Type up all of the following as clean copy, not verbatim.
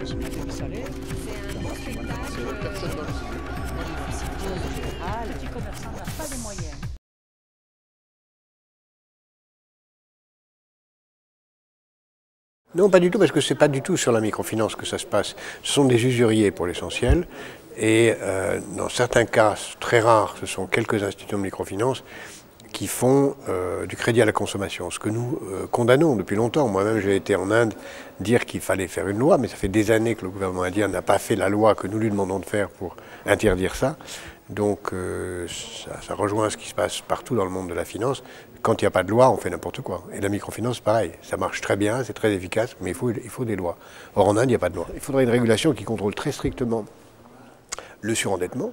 C'est un beau spectacle. Personne dans le L'université en général, le petit commerçant n'a pas les moyens. Non, pas du tout, parce que c'est pas du tout sur la microfinance que ça se passe. Ce sont des usuriers pour l'essentiel, et dans certains cas très rares, ce sont quelques institutions de microfinance qui font du crédit à la consommation, ce que nous condamnons depuis longtemps. Moi-même, j'ai été en Inde dire qu'il fallait faire une loi, mais ça fait des années que le gouvernement indien n'a pas fait la loi que nous lui demandons de faire pour interdire ça. Donc ça rejoint ce qui se passe partout dans le monde de la finance. Quand il n'y a pas de loi, on fait n'importe quoi. Et la microfinance, pareil. Ça marche très bien, c'est très efficace, mais il faut des lois. Or, en Inde, il n'y a pas de loi. Il faudrait une régulation qui contrôle très strictement le surendettement,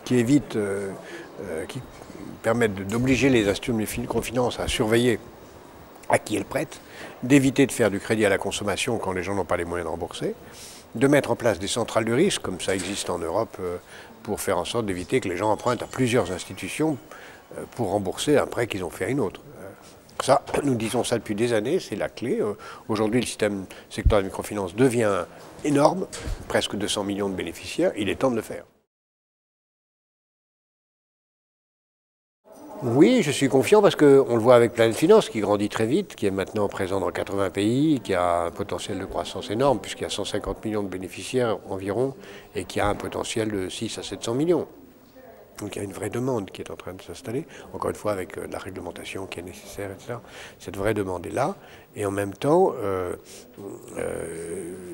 qui évite, qui permette d'obliger les institutions de microfinance à surveiller à qui elles prêtent, d'éviter de faire du crédit à la consommation quand les gens n'ont pas les moyens de rembourser, de mettre en place des centrales de risque, comme ça existe en Europe, pour faire en sorte d'éviter que les gens empruntent à plusieurs institutions pour rembourser un prêt qu'ils ont fait à une autre. Ça, nous disons ça depuis des années, c'est la clé. Aujourd'hui, le système secteur de microfinance devient énorme, presque 200 millions de bénéficiaires, il est temps de le faire. Oui, je suis confiant parce qu'on le voit avec Planète Finance qui grandit très vite, qui est maintenant présent dans 80 pays, qui a un potentiel de croissance énorme puisqu'il y a 150 millions de bénéficiaires environ et qui a un potentiel de 6 à 700 millions. Donc il y a une vraie demande qui est en train de s'installer, encore une fois avec la réglementation qui est nécessaire, etc. Cette vraie demande est là. Et en même temps,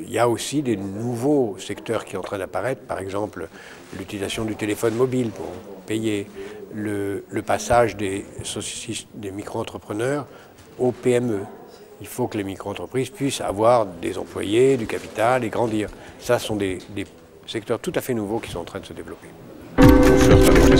il y a aussi des nouveaux secteurs qui sont en train d'apparaître, par exemple l'utilisation du téléphone mobile pour payer, le passage des micro-entrepreneurs aux PME. Il faut que les micro-entreprises puissent avoir des employés, du capital et grandir. Ça, ce sont des secteurs tout à fait nouveaux qui sont en train de se développer. On flirte avec les